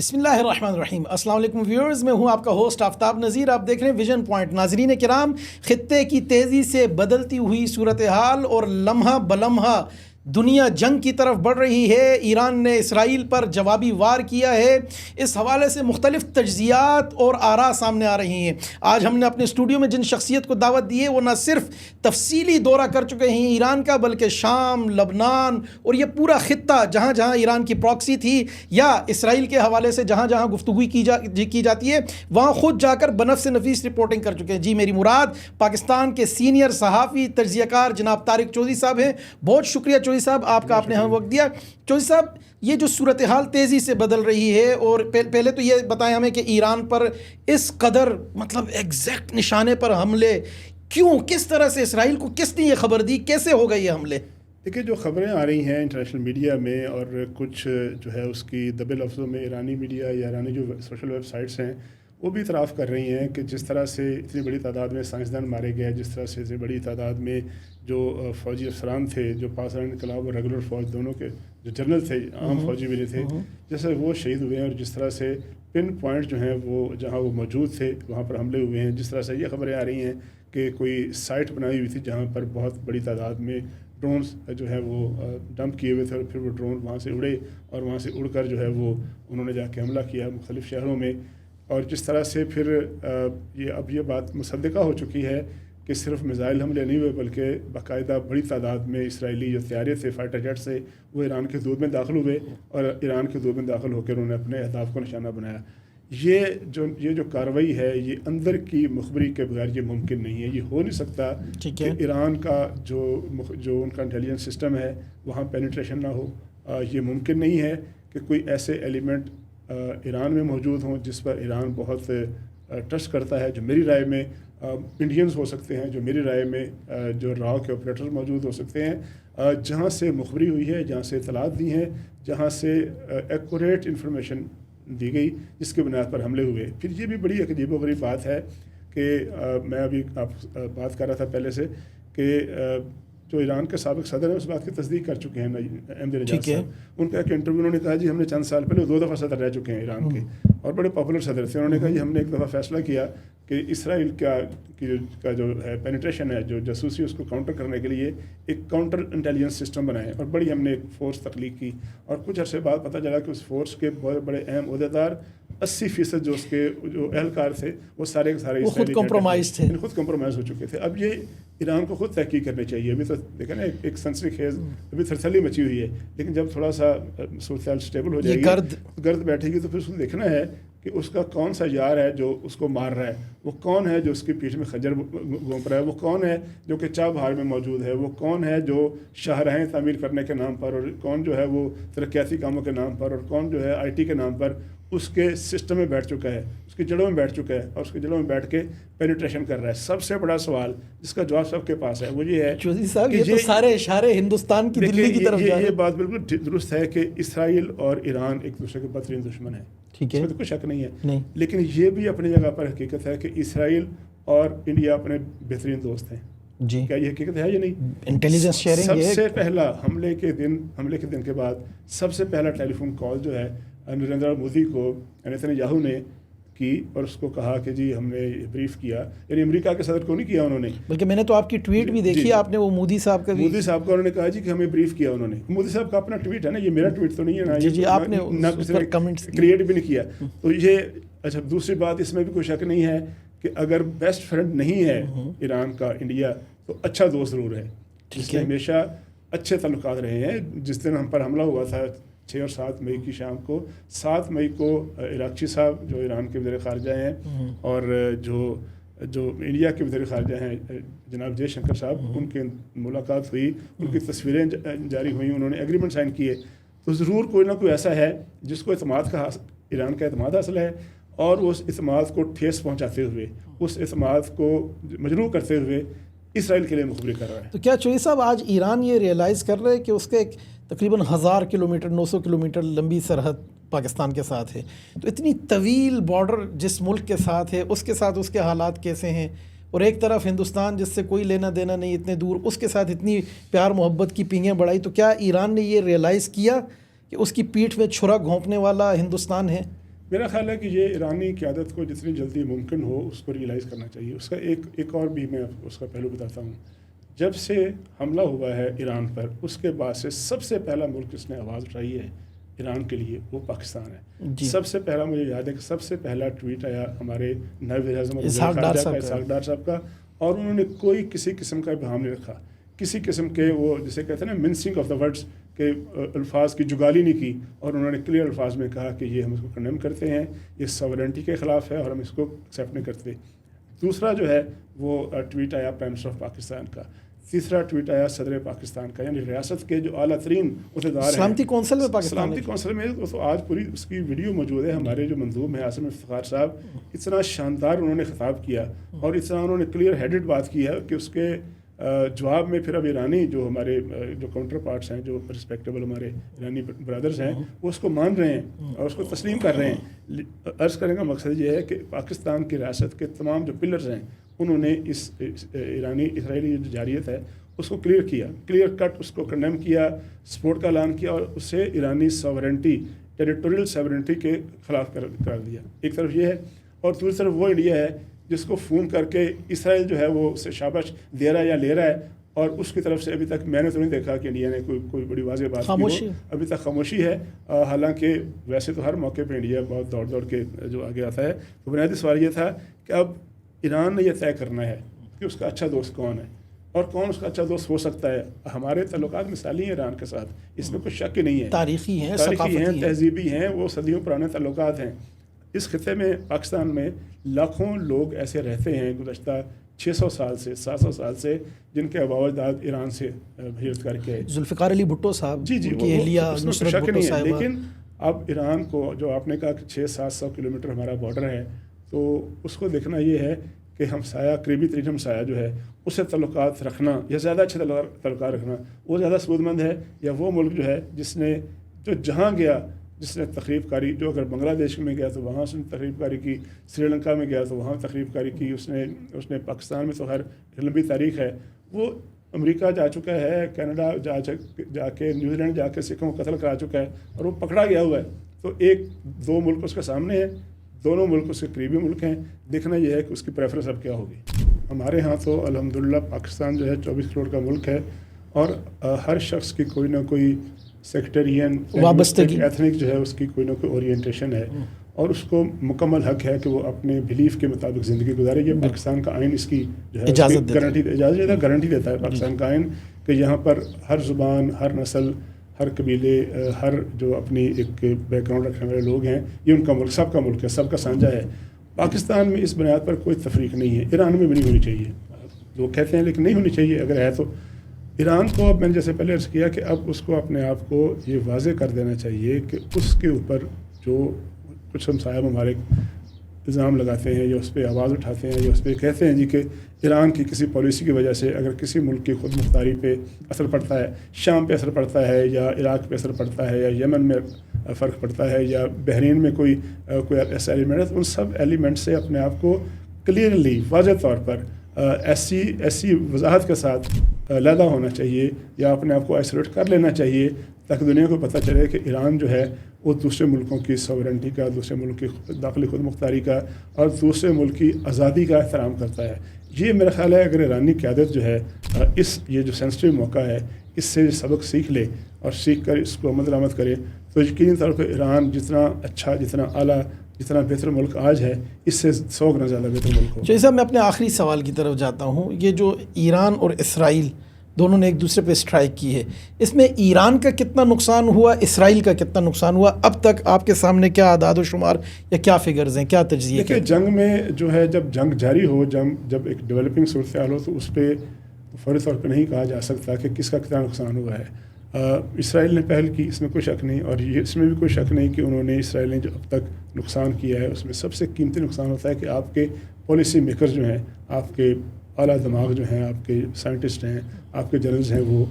بسم اللہ الرحمن الرحیم. السلام علیکم ویورز، میں ہوں آپ کا ہوسٹ آفتاب نذیر. آپ دیکھ رہے ہیں ویژن پوائنٹ. ناظرین کرام، خطے کی تیزی سے بدلتی ہوئی صورتحال اور لمحہ بلمحہ دنیا جنگ کی طرف بڑھ رہی ہے. ایران نے اسرائیل پر جوابی وار کیا ہے. اس حوالے سے مختلف تجزیات اور آراء سامنے آ رہی ہیں. آج ہم نے اپنے اسٹوڈیو میں جن شخصیت کو دعوت دی ہے وہ نہ صرف تفصیلی دورہ کر چکے ہیں ایران کا، بلکہ شام، لبنان اور یہ پورا خطہ جہاں جہاں ایران کی پراکسی تھی یا اسرائیل کے حوالے سے جہاں جہاں گفتگو کی جاتی ہے وہاں خود جا کر بنفس نفیس رپورٹنگ کر چکے ہیں. جی میری مراد پاکستان کے سینئر صحافی تجزیہ کار جناب طارق چودھری صاحب ہیں. بہت شکریہ چودھری صاحب، آپ کا آپ نے ہمیں وقت دیا. چودھری صاحب، یہ جو صورتحال تیزی سے بدل رہی ہے، اور پہلے تو یہ بتائیں ہمیں کہ ایران پر اس قدر ایگزیکٹ نشانے پر حملے کیوں، کس طرح سے اسرائیل کو کس نے یہ خبر دی، کیسے ہو گئے یہ حملے؟ دیکھیے، جو خبریں آ رہی ہیں انٹرنیشنل میڈیا میں اور کچھ جو ہے اس کی دبے لفظوں میں ایرانی میڈیا یا ایرانی جو سوشل ویب سائٹس ہیں وہ بھی اعتراف کر رہی ہیں کہ جس طرح سے اتنی بڑی تعداد میں سائنسدان مارے گئے، جس طرح سے اتنی بڑی تعداد میں جو فوجی افسران تھے، جو پاکستان انقلاب اور ریگولر فوج دونوں کے جو جنرل تھے، عام فوجی بھی تھے، جیسے وہ شہید ہوئے ہیں، اور جس طرح سے پن پوائنٹ جو ہیں وہ جہاں وہ موجود تھے وہاں پر حملے ہوئے ہیں. جس طرح سے یہ خبریں آ رہی ہیں کہ کوئی سائٹ بنائی ہوئی تھی جہاں پر بہت بڑی تعداد میں ڈرونز جو ہے وہ ڈمپ کیے ہوئے تھے، اور پھر وہ ڈرون وہاں سے اڑے اور وہاں سے اڑ کر جو ہے وہ انہوں نے جا کے حملہ کیا مختلف شہروں میں. اور جس طرح سے پھر اب یہ بات مصدقہ ہو چکی ہے کہ صرف میزائل حملے نہیں ہوئے بلکہ باقاعدہ بڑی تعداد میں اسرائیلی جو طیارے تھے، فائٹر جیٹ سے، وہ ایران کے حدود میں داخل ہوئے اور ایران کے حدود میں داخل ہو کر انہوں نے اپنے اہداف کو نشانہ بنایا. یہ جو کارروائی ہے یہ اندر کی مخبری کے بغیر یہ ممکن نہیں ہے. یہ ہو نہیں سکتا کہ ایران کا جو ان کا انٹیلیجنس سسٹم ہے وہاں پینیٹریشن نہ ہو. یہ ممکن نہیں ہے کہ کوئی ایسے ایلیمنٹ ایران میں موجود ہوں جس پر ایران بہت ٹرسٹ کرتا ہے. جو میری رائے میں انڈینز ہو سکتے ہیں، جو میری رائے میں جو راؤ کے آپریٹر موجود ہو سکتے ہیں، جہاں سے مخبری ہوئی ہے، جہاں سے اطلاعات دی ہیں، جہاں سے ایکوریٹ انفارمیشن دی گئی، جس کے بنیاد پر حملے ہوئے. پھر یہ بھی بڑی عجیب و غریب بات ہے کہ میں ابھی آپ بات کر رہا تھا پہلے سے کہ جو ایران کے سابق صدر ہیں اس بات کی تصدیق کر چکے ہیں احمد نژاد صاحب. ان کا ایک انٹرویو انہوں نے کہا جی ہم نے چند سال پہلے 2 دفعہ صدر رہ چکے ہیں ایران کے، اور بڑے پاپولر صدر تھے. انہوں نے کہا جی ہم نے ایک دفعہ فیصلہ کیا کہ اسرائیل کا جو ہے پینیٹریشن ہے، جو جاسوسی، اس کو کاؤنٹر کرنے کے لیے ایک کاؤنٹر انٹیلیجنس سسٹم بنائے، اور بڑی ہم نے ایک فورس تخلیق کی. اور کچھ عرصے بعد پتہ چلا کہ اس فورس کے بہت بڑے اہم عہدیدار 80% جو اس کے جو اہلکار تھے وہ سارے کے سارے خود کمپرومائز تھے، خود کمپرومائز ہو چکے تھے. اب یہ ایران کو خود تحقیق کرنی چاہیے. ابھی تو دیکھیں نا ایک سنسنی خیز ابھی تھرتھلی مچی ہوئی ہے، لیکن جب تھوڑا سا صورتحال اسٹیبل ہو جائے گی، گرد بیٹھے گی، تو پھر اس کو دیکھنا ہے کہ اس کا کون سا یار ہے جو اس کو مار رہا ہے، وہ کون ہے جو اس کی پیٹھ میں خنجر گھونپ رہا ہے، وہ کون ہے جو کہ چابہار میں موجود ہے، وہ کون ہے جو شاہراہیں تعمیر کرنے کے نام پر، اور کون جو ہے وہ ترقیاتی کاموں کے نام پر، اور کون جو ہے آئی ٹی کے نام پر اس کے سسٹم میں بیٹھ چکا ہے، اس کی جڑوں میں بیٹھ چکا ہے، اور اس کی جڑوں میں بیٹھ کے پینیٹریشن کر رہا ہے. سب سے بڑا سوال جس کا جواب سب کے پاس ہے وہ یہ ہے چودھری صاحب، یہ تو سارے اشارے ہندوستان کی دلی کی طرف جا رہے ہیں. یہ بات بالکل درست ہے کہ اسرائیل اور ایران ایک دوسرے کے بدترین دشمن ہیں، ٹھیک ہے، اس میں تو کوئی شک نہیں ہے. لیکن یہ بھی اپنی جگہ پر حقیقت ہے کہ اسرائیل اور انڈیا اپنے بہترین دوست ہیں. جی کیا یہ حقیقت ہے یا نہیں؟ انٹیلیجنس شیئرنگ سب سے پہلا حملے کے دن کے بعد سب سے پہلا ٹیلی فون کال جو ہے نریندر مودی کو نیتن یاہو نے کی، اور اس کو کہا کہ جی ہم نے بریف کیا، یعنی امریکہ کے صدر کو نہیں کیا انہوں نے، بلکہ میں نے تو آپ کی ٹویٹ بھی دیکھی، آپ نے وہ مودی صاحب کا انہوں نے کہا جی کہ ہمیں بریف کیا. انہوں نے مودی صاحب کا اپنا ٹویٹ ہے نا، یہ میرا ٹویٹ تو نہیں ہے نا، جی آپ نے کریٹ بھی نہیں کیا. تو یہ اچھا، دوسری بات اس میں بھی کوئی شک نہیں ہے کہ اگر بیسٹ فرینڈ نہیں ہے ایران کا انڈیا تو اچھا دوست ضرور ہے، جس سے ہمیشہ اچھے تعلقات رہے ہیں. جس دن ہم پر حملہ ہوا تھا 6 اور 7 مئی کی شام کو، 7 مئی کو عراقچی صاحب جو ایران کے وزیر خارجہ ہیں اور جو انڈیا کے وزیر خارجہ ہیں جناب جے شنکر صاحب، ان کی ملاقات ہوئی، ان کی تصویریں جاری ہوئیں، انہوں نے ایگریمنٹ سائن کیے. تو ضرور کوئی نہ کوئی ایسا ہے جس کو اعتماد کا ایران کا اعتماد حاصل ہے، اور اس اعتماد کو ٹھیس پہنچاتے ہوئے، اس اعتماد کو مجروح کرتے ہوئے اسرائیل کے لیے مخبری کر رہا ہے. تو کیا چودھری صاحب آج ایران یہ ریئلائز کر رہے ہیں کہ اس کے ایک تقریباً 1000 کلومیٹر 900 کلومیٹر لمبی سرحد پاکستان کے ساتھ ہے، تو اتنی طویل بارڈر جس ملک کے ساتھ ہے اس کے ساتھ اس کے حالات کیسے ہیں، اور ایک طرف ہندوستان جس سے کوئی لینا دینا نہیں اتنے دور، اس کے ساتھ اتنی پیار محبت کی پینگیں بڑھائی، تو کیا ایران نے یہ ریئلائز کیا کہ اس کی پیٹھ میں چھرا گھونپنے والا ہندوستان ہے؟ میرا خیال ہے کہ یہ ایرانی قیادت کو جتنی جلدی ممکن ہو اس کو ریئلائز کرنا چاہیے. اس کا ایک اور بھی میں اس کا پہلو بتاتا ہوں. جب سے حملہ ہوا ہے ایران پر اس کے بعد سے سب سے پہلا ملک جس نے آواز اٹھائی ہے ایران کے لیے وہ پاکستان ہے. سب سے پہلا مجھے یاد ہے کہ سب سے پہلا ٹویٹ آیا ہمارے نائب وزیر اعظم اسحاق ڈار صاحب کا, اور انہوں نے کوئی کسی قسم کا ابہام نہیں رکھا, کسی قسم کے وہ جسے کہتے ہیں نا منسنگ آف دا ورڈس کہ الفاظ کی جگالی نہیں کی, اور انہوں نے کلیئر الفاظ میں کہا کہ یہ ہم اس کو کنڈیم کرتے ہیں, یہ ساورنٹی کے خلاف ہے اور ہم اس کو ایکسیپٹ نہیں کرتے. دوسرا جو ہے وہ ٹویٹ آیا پرائم منسٹر آف پاکستان کا. تیسرا ٹویٹ آیا صدر پاکستان کا, یعنی ریاست کے جو اعلیٰ ترین عہدیدار ہیں سلامتی کونسل میں پاکستان, سلامتی کونسل میں تو آج پوری اس کی ویڈیو موجود ہے. ہمارے جو مندوب ہیں عاصم افتخار صاحب, اتنا شاندار انہوں نے خطاب کیا اور اتنا انہوں نے کلیئر ہیڈڈ بات کی ہے کہ اس کے جواب میں پھر اب ایرانی جو ہمارے جو کاؤنٹر پارٹس ہیں, جو رسپیکٹیبل ہمارے ایرانی برادرز ہیں, وہ اس کو مان رہے ہیں اور اس کو تسلیم کر رہے ہیں. عرض کرنے کا مقصد یہ ہے کہ پاکستان کی ریاست کے تمام جو پلرز ہیں انہوں نے اس اسرائیلی جو جارحیت ہے اس کو کلیئر کٹ اس کو کنڈیم کیا, سپورٹ کا اعلان کیا اور اسے ایرانی ساورنٹی, ٹیریٹوریل ساورنٹی کے خلاف قرار دیا. ایک طرف یہ ہے, اور دوسری طرف وہ انڈیا ہے جس کو فون کر کے اسرائیل جو ہے وہ اسے شاباش دے رہا ہے یا لے رہا ہے, اور اس کی طرف سے ابھی تک میں نے تو نہیں دیکھا کہ انڈیا نے کوئی بڑی واضح بات کی ہو. ابھی تک خاموشی ہے. حالانکہ ویسے تو ہر موقع پہ انڈیا بہت دوڑ کے جو آگے آتا ہے. تو بنیادی سوال یہ تھا کہ اب ایران نے یہ طے کرنا ہے کہ اس کا اچھا دوست کون ہے اور کون اس کا اچھا دوست ہو سکتا ہے. ہمارے تعلقات مثالی ہیں ایران کے ساتھ, اس میں کوئی شک ہی نہیں ہے. تاریخی ہیں, تہذیبی ہیں, وہ صدیوں پرانے تعلقات ہیں. اس خطے میں پاکستان میں لاکھوں لوگ ایسے رہتے ہیں گزشتہ 600 سال سے 700 سال سے جن کے آباء و اجداد ایران سے ہجرت کر کے. ذوالفقار علی بھٹو صاحب, جی شک نہیں ہے. لیکن اب ایران کو جو آپ نے کہا کہ 600-700 کلومیٹر ہمارا بارڈر ہے, تو اس کو دیکھنا یہ ہے کہ ہمسایہ, قریبی ترین ہمسایہ جو ہے اس سے تعلقات رکھنا یا زیادہ اچھے تعلقات رکھنا, وہ زیادہ ثبوت مند ہے, یا وہ ملک جو ہے جس نے جو جہاں گیا جس نے تقریب کاری, جو اگر بنگلہ دیش میں گیا تو وہاں اس نے تقریب کاری کی, سری لنکا میں گیا تو وہاں تقریب کاری کی اس نے پاکستان میں تو ہر لمبی تاریخ ہے. وہ امریکہ جا چکا ہے, کینیڈا جا کے, نیوزی لینڈ جا کے سکھوں کو قتل کرا چکا ہے, اور وہ پکڑا گیا ہوا ہے. تو 2 ملک اس کے سامنے ہیں, دونوں ملک اس کے قریبی ملک ہیں. دیکھنا یہ ہے کہ اس کی پریفرنس اب کیا ہوگی. ہمارے ہاں تو الحمدللہ پاکستان جو ہے 24 کروڑ کا ملک ہے, اور ہر شخص کی کوئی نہ کوئی سیکٹرین وابستگی ایتھنک جو ہے اس کی کوئی نہ کوئی اورینٹیشن ہے, اور اس کو مکمل حق ہے کہ وہ اپنے بلیف کے مطابق زندگی گزارے. یہ پاکستان کا آئین اس کی جو ہے گارنٹی دیتا ہے. پاکستان کا آئین کہ یہاں پر ہر زبان, ہر نسل, ہر قبیلے, ہر جو اپنی ایک بیک گراؤنڈ رکھنے والے لوگ ہیں, یہ ان کا ملک, سب کا ملک ہے, سب کا سانجا ہے. پاکستان میں اس بنیاد پر کوئی تفریق نہیں ہے. ایران میں بھی نہیں ہونی چاہیے, لوگ کہتے ہیں لیکن نہیں ہونی چاہیے. اگر ہے تو ایران کو, اب میں نے جیسے پہلے عرض کیا کہ اب اس کو اپنے آپ کو یہ واضح کر دینا چاہیے کہ اس کے اوپر جو کچھ ہمسایہ ہمارے الزام لگاتے ہیں یا اس پہ آواز اٹھاتے ہیں یا اس پہ کہتے ہیں جی کہ ایران کی کسی پالیسی کی وجہ سے اگر کسی ملک کی خود مختاری پہ اثر پڑتا ہے, شام پہ اثر پڑتا ہے, یا عراق پہ اثر پڑتا ہے, یا یمن میں فرق پڑتا ہے, یا بحرین میں کوئی ایسا ایلیمنٹ ہے, تو ان سب ایلیمنٹ سے اپنے آپ کو کلیئرلی واضح طور پر ایسی وضاحت کے ساتھ علیحدہ ہونا چاہیے, یا اپنے آپ کو آئسولیٹ کر لینا چاہیے, تاکہ دنیا کو پتہ چلے کہ ایران جو ہے وہ دوسرے ملکوں کی ساورنٹی کا, دوسرے ملک کی داخلی خود مختاری کا, اور دوسرے ملک کی آزادی کا احترام کرتا ہے. یہ میرا خیال ہے اگر ایرانی قیادت جو ہے یہ جو سینسٹیو موقع ہے اس سے سبق سیکھ لے اور سیکھ کر اس کو عمل درآمد کرے, تو یقینی طور پہ ایران جتنا اچھا, جتنا اعلیٰ, جتنا بہتر ملک آج ہے, اس سے 100 گنا زیادہ بہتر ملک ہو. جیسا میں اپنے آخری سوال کی طرف جاتا ہوں, یہ جو ایران اور اسرائیل دونوں نے ایک دوسرے پہ اسٹرائک کی ہے, اس میں ایران کا کتنا نقصان ہوا, اسرائیل کا کتنا نقصان ہوا, اب تک آپ کے سامنے کیا اعداد و شمار یا کیا فگرز ہیں, کیا تجزیہ؟ دیکھیے, جنگ میں جو ہے جب جنگ جاری ہو, جب ایک ڈیولپنگ صورتحال ہو, تو اس پہ فوری طور پہ نہیں کہا جا سکتا کہ کس کا کتنا نقصان ہوا ہے. اسرائیل نے پہل کی, اس میں کوئی شک نہیں, اور اس میں بھی کوئی شک نہیں کہ انہوں نے, اسرائیل نے جو اب تک نقصان کیا ہے اس میں سب سے قیمتی نقصان ہوتا ہے کہ آپ کے پالیسی میکر جو ہیں, آپ کے اعلیٰ دماغ جو ہیں, آپ کے سائنٹسٹ ہیں, آپ کے جنرلز ہیں, وہ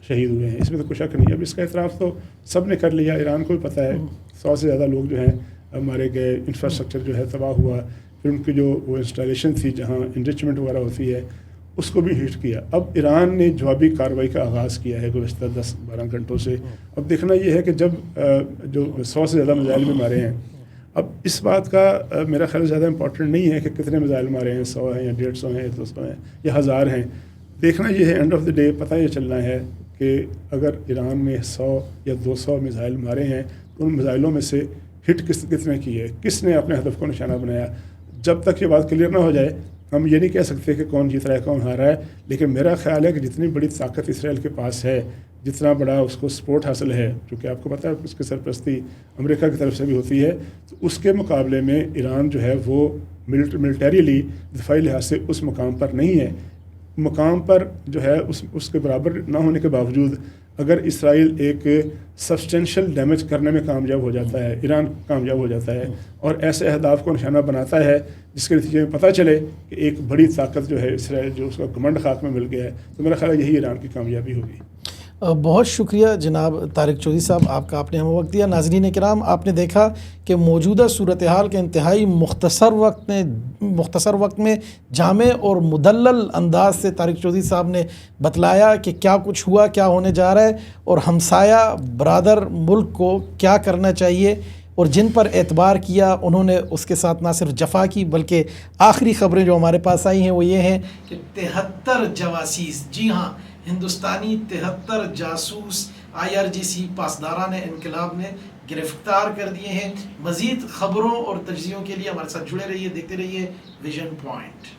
شہید ہوئے ہیں. اس میں تو کوئی شک نہیں. اب اس کا اعتراف تو سب نے کر لیا, ایران کو بھی پتہ ہے, 100 سے زیادہ لوگ جو ہیں مارے گئے, انفراسٹرکچر جو ہے تباہ ہوا, پھر ان کی جو وہ انسٹالیشن تھی جہاں انریچمنٹ وغیرہ ہوتی ہے اس کو بھی ہٹ کیا. اب ایران نے جوابی کارروائی کا آغاز کیا ہے گزشتہ 10-12 گھنٹوں سے. اب دیکھنا یہ ہے کہ جب جو 100 سے زیادہ میزائل بھی مارے ہیں, اب اس بات کا میرا خیال زیادہ امپورٹنٹ نہیں ہے کہ کتنے میزائل مارے ہیں، 100 ہیں یا 150 ہیں یا 200 ہیں یا 1000 ہیں. دیکھنا یہ ہے اینڈ آف دا ڈے پتہ یہ چلنا ہے کہ اگر ایران میں 100 یا 200 میزائل مارے ہیں تو ان میزائلوں میں سے ہٹ کتنے کی ہے، کس نے اپنے ہدف کو نشانہ بنایا. جب تک یہ بات کلیئر نہ ہو جائے ہم یہ نہیں کہہ سکتے کہ کون جیت رہا ہے کون ہار رہا ہے. لیکن میرا خیال ہے کہ جتنی بڑی طاقت اسرائیل کے پاس ہے، جتنا بڑا اس کو سپورٹ حاصل ہے، چونکہ آپ کو پتہ ہے اس کی سرپرستی امریکہ کی طرف سے بھی ہوتی ہے، تو اس کے مقابلے میں ایران جو ہے وہ ملٹریلی دفاعی لحاظ سے اس مقام پر نہیں ہے. مقام پر جو ہے اس کے برابر نہ ہونے کے باوجود اگر اسرائیل ایک سبسٹینشیل ڈیمیج کرنے میں کامیاب ہو جاتا ہے، ایران کامیاب ہو جاتا ہے اور ایسے اہداف کو نشانہ بناتا ہے جس کے نتیجے میں پتہ چلے کہ ایک بڑی طاقت جو ہے اسرائیل جو اس کا گھمنڈ خاک میں مل گیا ہے، تو میرا خیال ہے یہی ایران کی کامیابی ہوگی. بہت شکریہ جناب طارق چودھری صاحب، آپ کا آپ نے ہمیں وقت دیا. ناظرین کرام، آپ نے دیکھا کہ موجودہ صورتحال کے انتہائی مختصر وقت میں جامع اور مدلل انداز سے طارق چودھری صاحب نے بتلایا کہ کیا کچھ ہوا، کیا ہونے جا رہا ہے اور ہمسایہ برادر ملک کو کیا کرنا چاہیے، اور جن پر اعتبار کیا انہوں نے اس کے ساتھ نہ صرف جفا کی بلکہ آخری خبریں جو ہمارے پاس آئی ہیں وہ یہ ہیں کہ 73 جواسیس، جی ہاں ہندوستانی 73 جاسوس IRGC پاسداران انقلاب نے گرفتار کر دیے ہیں. مزید خبروں اور تجزیوں کے لیے ہمارے ساتھ جڑے رہیے، دیکھتے رہیے ویژن پوائنٹ.